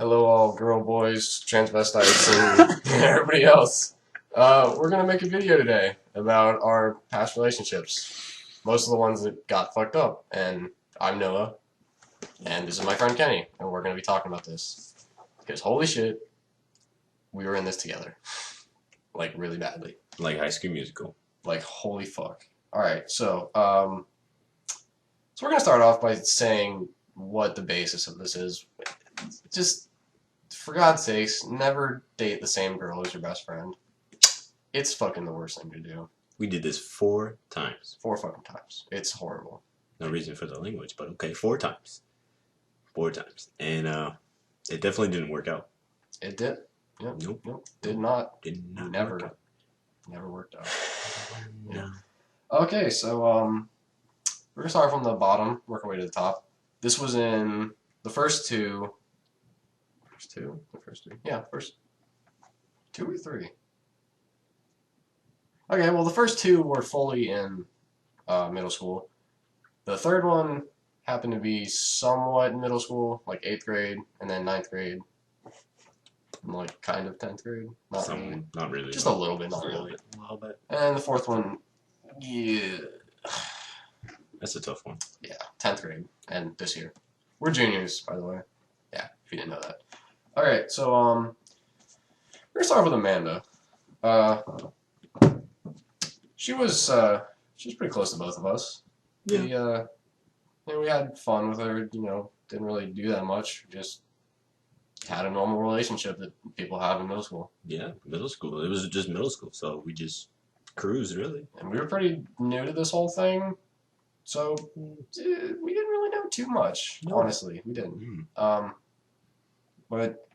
Hello, all girl boys, transvestites, and everybody else. We're gonna make a video today about our past relationships. Most of the ones that got fucked up. And I'm Noah, and this is my friend Kenny, and we're gonna be talking about this. Because holy shit, we were in this together. Like, really badly. Like High School Musical. Like, holy fuck. Alright, so we're gonna start off by saying what the basis of this is. Just, for God's sakes, never date the same girl as your best friend. It's fucking the worst thing to do. We did this 4 times. 4 fucking times. It's horrible. No reason for the language, but okay, 4 times. 4 times. And it definitely didn't work out. It did. Yep. Nope. Did not. Did not Never. work out. Never worked out. No. Okay, so we're gonna start from the bottom, work our way to the top. This was in the first two. Yeah, first 2 or 3. Okay, well, the first 2 were fully in middle school. The third one happened to be somewhat in middle school, like 8th grade, and then 9th grade, and like kind of 10th grade. Not really. Not really. Just a little bit, not really. A little bit. And the 4th one, yeah. That's a tough one. Yeah, 10th grade, and this year. We're juniors, by the way. Yeah, if you didn't know that. Alright, so, we're gonna start with Amanda. She was pretty close to both of us. Yeah. We had fun with her, didn't really do that much. Just had a normal relationship that people have in middle school. Yeah, middle school. It was just middle school, so we just cruised, really. And we were pretty new to this whole thing, so we didn't really know too much, honestly. We didn't. But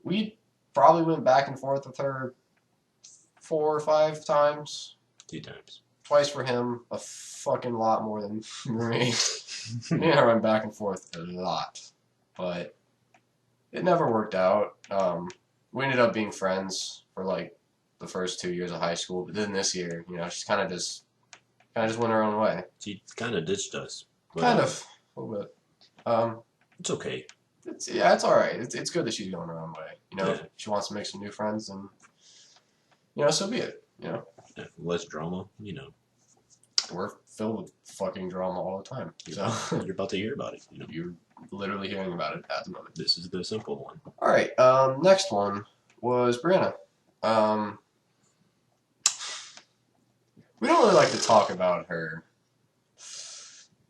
we probably went back and forth with her 4 or 5 times. 2 times. Twice for him, a fucking lot more than me. Me and her went back and forth a lot. But it never worked out. We ended up being friends for like the first 2 years of high school, but then this year, she's kind of just went her own way. She kind of ditched us. But, Kind of, a little bit. It's okay. It's all right. It's good that she's going her own way. If Yeah. she wants to make some new friends, then so be it. Yeah, less drama, We're filled with fucking drama all the time. So You're about to hear about it. you're literally hearing about it at the moment. This is the simple one. All right. Next one was Brianna. We don't really like to talk about her.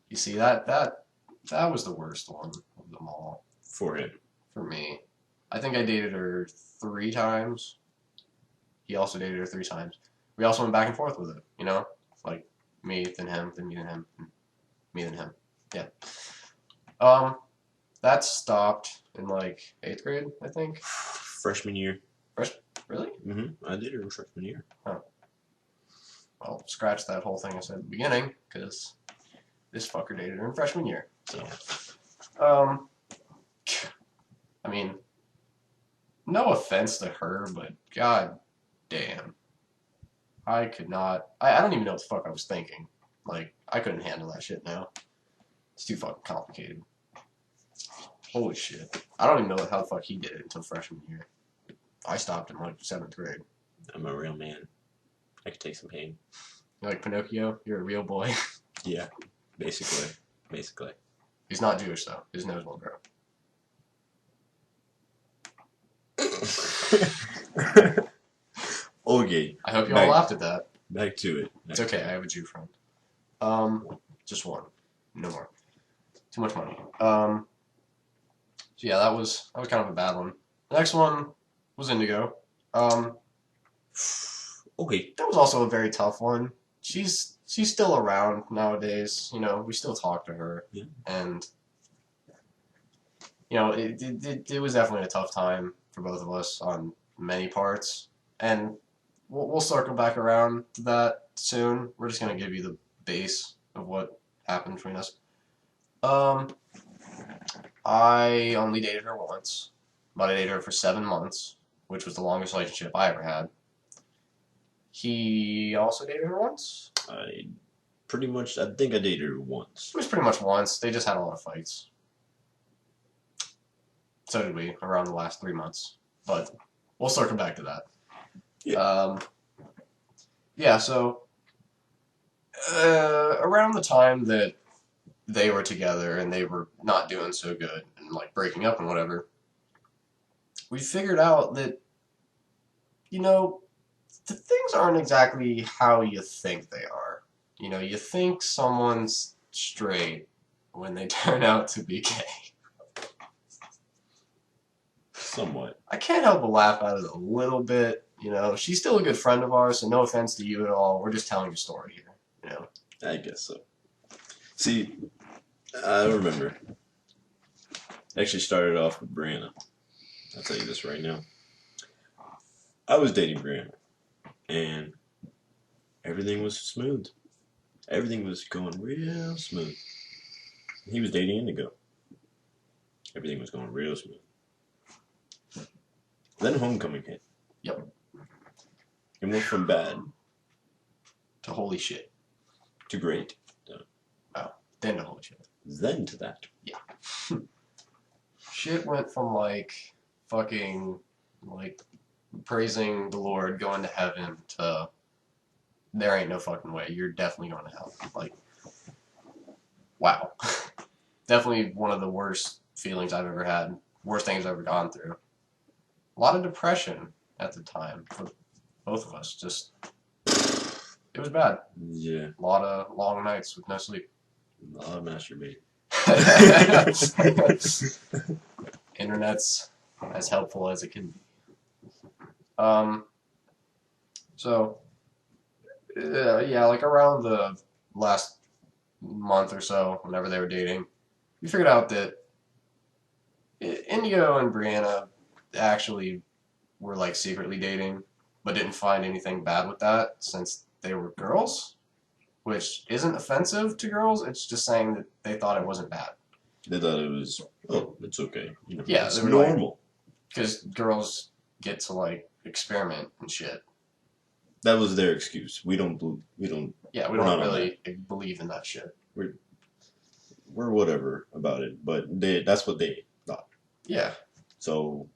You see, that was the worst one of them all. For him. For me. I think I dated her 3 times. He also dated her 3 times. We also went back and forth with it, Like, me, then him, then me, then him, me, then him. Yeah. That stopped in, like, 8th grade, I think. Freshman year. Really? I did her freshman year. Huh. Well, scratch that whole thing I said at the beginning, because this fucker dated her in freshman year. So, I mean, no offense to her, but god damn. I could not. I don't even know what the fuck I was thinking. Like, I couldn't handle that shit now. It's too fucking complicated. Holy shit. I don't even know how the fuck he did it until freshman year. I stopped in, like, 7th grade. I'm a real man. I could take some pain. You're like Pinocchio? You're a real boy. Yeah, basically. He's not Jewish, though. His nose won't grow. Okay. I hope you all laughed at that. Back to it. It's okay, I have a Jew friend. Just one. No more. Too much money. So yeah, that was kind of a bad one. The next one was Indigo. Okay. That was also a very tough one. She's still around nowadays. We still talk to her. Yeah. And it was definitely a tough time for both of us on many parts. And we'll circle back around to that soon. We're just gonna give you the base of what happened between us. I only dated her once, but I dated her for 7 months, which was the longest relationship I ever had. He also dated her once. I think I dated her once. It was pretty much once. They just had a lot of fights. So did we around the last 3 months. But we'll circle back to that. Yeah. Yeah, so around the time that they were together and they were not doing so good and like breaking up and whatever, we figured out that, you know, the things aren't exactly how you think they are. You know, you think someone's straight when they turn out to be gay. Somewhat. I can't help but laugh at it a little bit. You know, she's still a good friend of ours, so no offense to you at all. We're just telling a story here. You know, I guess so. See, I remember. Actually started off with Brianna. I'll tell you this right now. I was dating Brianna, and everything was smooth. Everything was going real smooth. He was dating Indigo. Everything was going real smooth. Then homecoming hit. Yep. It went from bad to holy shit. to great. Oh, then to holy shit. Then to that. Yeah. Shit went from like fucking like praising the Lord, going to heaven, to there ain't no fucking way. You're definitely going to hell. Like, wow. Definitely one of the worst feelings I've ever had. Worst things I've ever gone through. A lot of depression at the time for both of us. Just, it was bad. Yeah. A lot of long nights with no sleep. A lot of masturbating. Internet's as helpful as it can be. So, yeah, like around the last month or so, whenever they were dating, we figured out that Indigo and Brianna actually were like secretly dating, but didn't find anything bad with that since they were girls, which isn't offensive to girls. It's just saying that they thought it wasn't bad. They thought it was, oh, it's okay. You know, Yeah, it's they were normal. Because girls get to like experiment and shit. That was their excuse. We don't. Yeah, we We're don't not on really believe in that shit. We're whatever about it, but that's what they thought. Yeah. So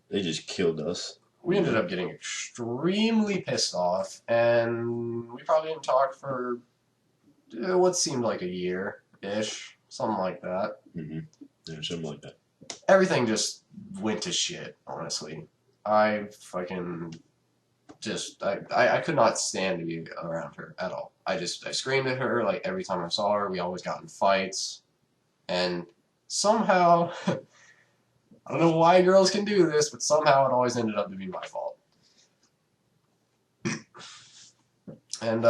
they just killed us. We ended up getting extremely pissed off, and we probably didn't talk for what seemed like a year-ish, something like that. Mm-hmm. Yeah, something like that. Everything just went to shit, honestly. I fucking just, I could not stand to be around her at all. I screamed at her, like, every time I saw her. We always got in fights. And somehow, I don't know why girls can do this, but somehow it always ended up to be my fault. And,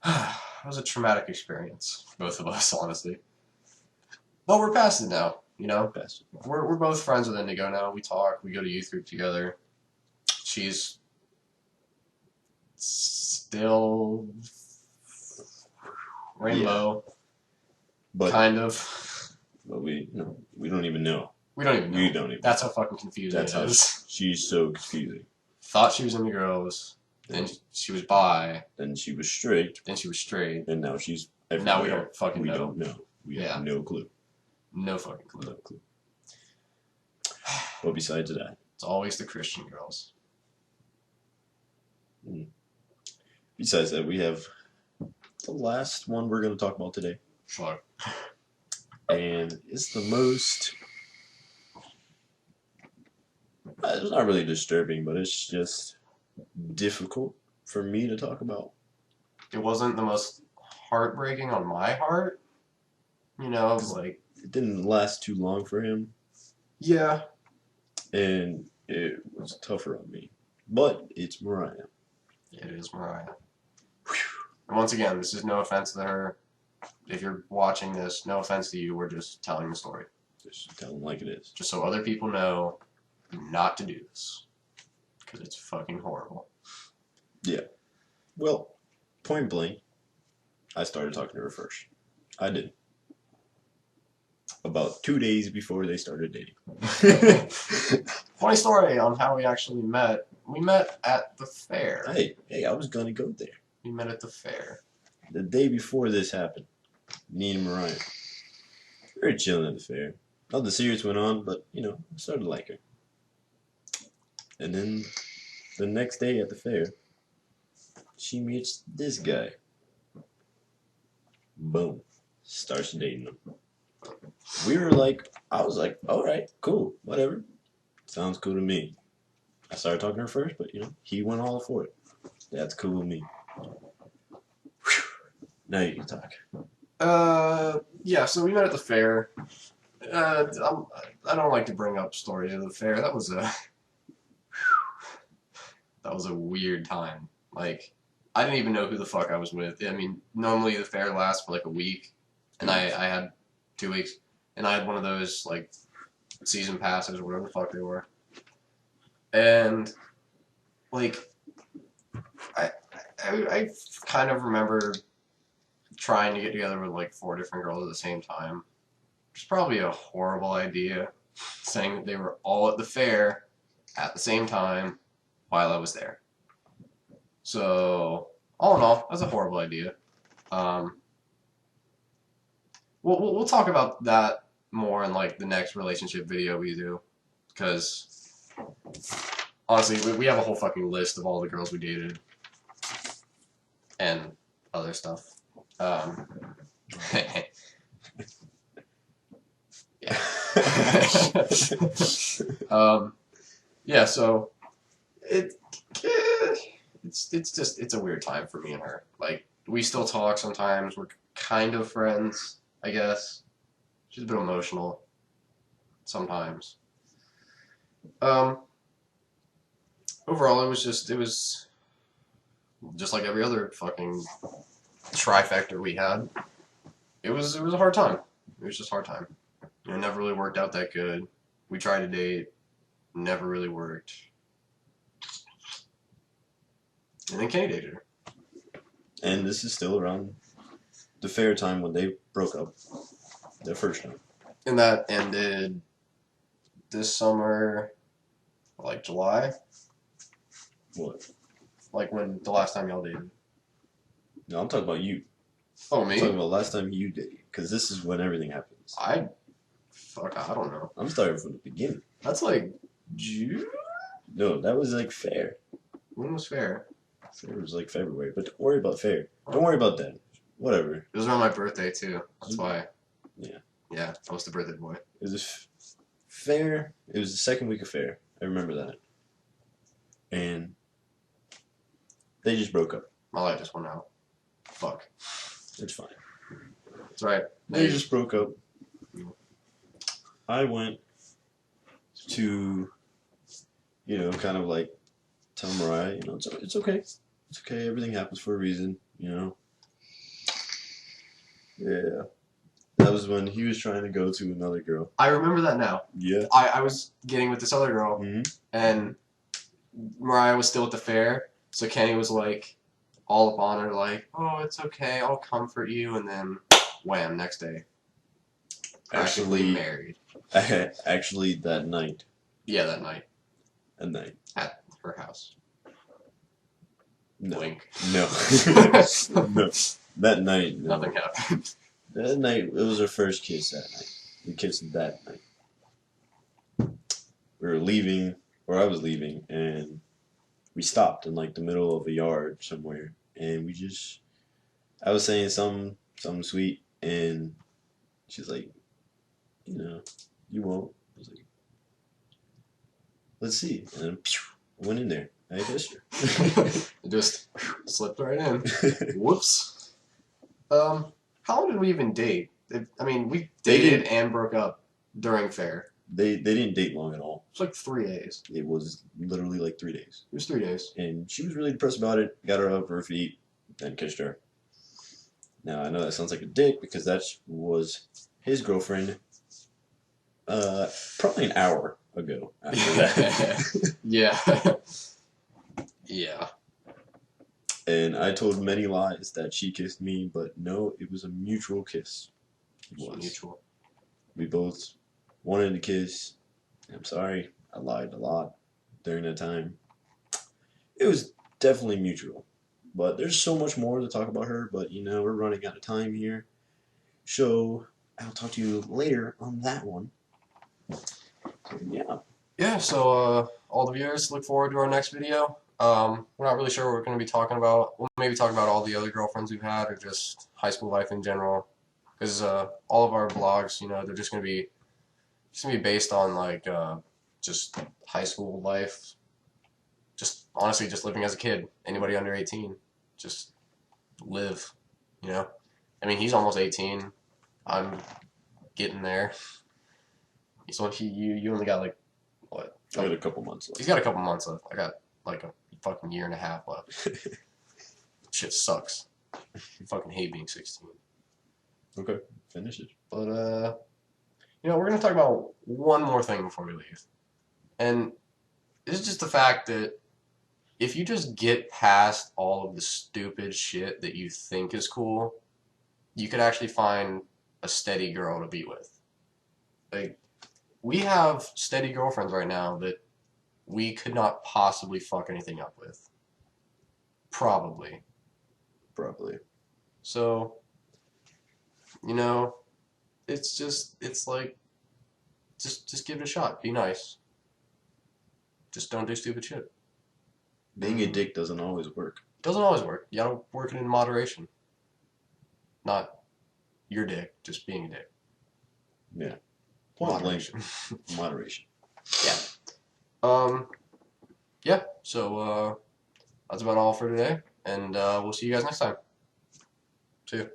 it was a traumatic experience for both of us, honestly. But we're past it now, you know? We're both friends with Indigo now. We talk, we go to youth group together. She's still rainbow, but kind of. But we don't even know. We don't even know. We don't even. That's how fucking confusing it is. She's so confusing. Thought she was into girls, then she was bi, then she was straight, and now she's everywhere. Now we don't fucking know. We don't know. We have no clue. No fucking clue. No clue. But besides that, it's always the Christian girls. Besides that, we have the last one we're going to talk about today. Sure. And it's the most... It's not really disturbing, but it's just difficult for me to talk about. It wasn't the most heartbreaking on my heart. You know, like... It didn't last too long for him. Yeah. And it was tougher on me. But it's Mariah. It is Mariah. And once again, this is no offense to her. If you're watching this, no offense to you. We're just telling the story. Just tell them like it is. Just so other people know not to do this. Because it's fucking horrible. Yeah. Well, point blank, I started talking to her first. I did. About 2 days before they started dating. Funny story on how we actually met. We met at the fair. Hey, I was going to go there. We met at the fair. The day before this happened. Me and Mariah. very chilling at the fair. All the serious went on, but you know, I started to like her. And then the next day at the fair, she meets this guy. Boom. Starts dating him. We were like, I was like, all right, cool, whatever. Sounds cool to me. I started talking to her first, but you know, he went all for it. That's cool with me. Whew. Now you can talk. Yeah, so we met at the fair. I don't like to bring up stories of the fair. That was a weird time. Like, I didn't even know who the fuck I was with. I mean, normally the fair lasts for like a week, and I had 2 weeks, and I had one of those like season passes or whatever the fuck they were, and like I kind of remember trying to get together with like 4 different girls at the same time. It's probably a horrible idea, saying that they were all at the fair at the same time while I was there. So, all in all, that's a horrible idea. We'll talk about that more in like the next relationship video we do, because honestly, we have a whole fucking list of all the girls we dated and other stuff. Yeah. Yeah. So it's a weird time for me and her. Like, we still talk sometimes. We're kind of friends, I guess. She's a bit emotional sometimes. Overall, it was just like every other fucking trifector we had. It was a hard time. It was just a hard time. It never really worked out that good. We tried to date, never really worked. And then Kenny dated her. And this is still around the fair time when they broke up. The first time. And that ended this summer, like July. What? Like when the last time y'all dated. No, I'm talking about you. Oh, I'm me? talking about last time you dated. Because this is when everything happens. I don't know. I'm starting from the beginning. That's like June? No, that was like fair. When was fair? Fair was like February. But don't worry about fair. Don't worry about that. Whatever. It was around my birthday, too. That's why. Yeah. Yeah, I was the birthday boy. It was fair. It was the second week of fair. I remember that. And they just broke up. My light just went out. Fuck. It's fine. That's right. They just broke up. I went to, you know, kind of like tell Mariah, you know, it's okay. It's okay. Everything happens for a reason, you know. Yeah. That was when he was trying to go to another girl. I remember that now. Yeah. I was getting with this other girl, Mm-hmm. and Mariah was still at the fair, so Kenny was like all up on her, like, "Oh, it's okay, I'll comfort you," and then wham, next day, practically married. Actually, that night. Yeah, that night. At night. At her house. No. Blink. No. No. That night. No. Nothing happened. That night, it was our first kiss that night. We kissed that night. We were leaving, or I was leaving, and we stopped in like the middle of a yard somewhere, and I was saying something sweet, and she's like, you know, you won't. I was like, let's see. And then I went in there. I kissed her. It just slipped right in. Whoops. How long did we even date? I mean, we dated and broke up during fair. They didn't date long at all. It was like 3 days. It was literally like 3 days. It was 3 days. And she was really depressed about it. Got her up her feet, then kissed her. Now I know that sounds like a dick because that was his girlfriend. Probably an hour ago. After that. Yeah. Yeah. And I told many lies that she kissed me, but no, it was a mutual kiss. It was mutual. We both wanted to kiss. I'm sorry, I lied a lot during that time. It was definitely mutual. But there's so much more to talk about her, but you know, we're running out of time here. So I'll talk to you later on that one. So, yeah. Yeah, so all the viewers, look forward to our next video. We're not really sure what we're going to be talking about. We'll maybe talk about all the other girlfriends we've had or just high school life in general. Because all of our vlogs, they're just gonna be based on like just high school life. Just honestly, just living as a kid. Anybody under 18, just live. You know, I mean, he's almost 18. I'm getting there. So you only got like what? I got a couple months left. He's got a couple months left. I got like a fucking year and a half left. Shit sucks. I fucking hate being 16. Okay, finish it. But we're gonna talk about one more thing before we leave, and it's just the fact that if you just get past all of the stupid shit that you think is cool, you could actually find a steady girl to be with. Like, we have steady girlfriends right now that we could not possibly fuck anything up with. Probably. So, it's like, just give it a shot. Be nice. Just don't do stupid shit. Being a dick doesn't always work. Doesn't always work. You gotta work it in moderation. Not your dick, just being a dick. Yeah. Moderation. Moderation. Yeah. Yeah. So that's about all for today, and we'll see you guys next time. See you.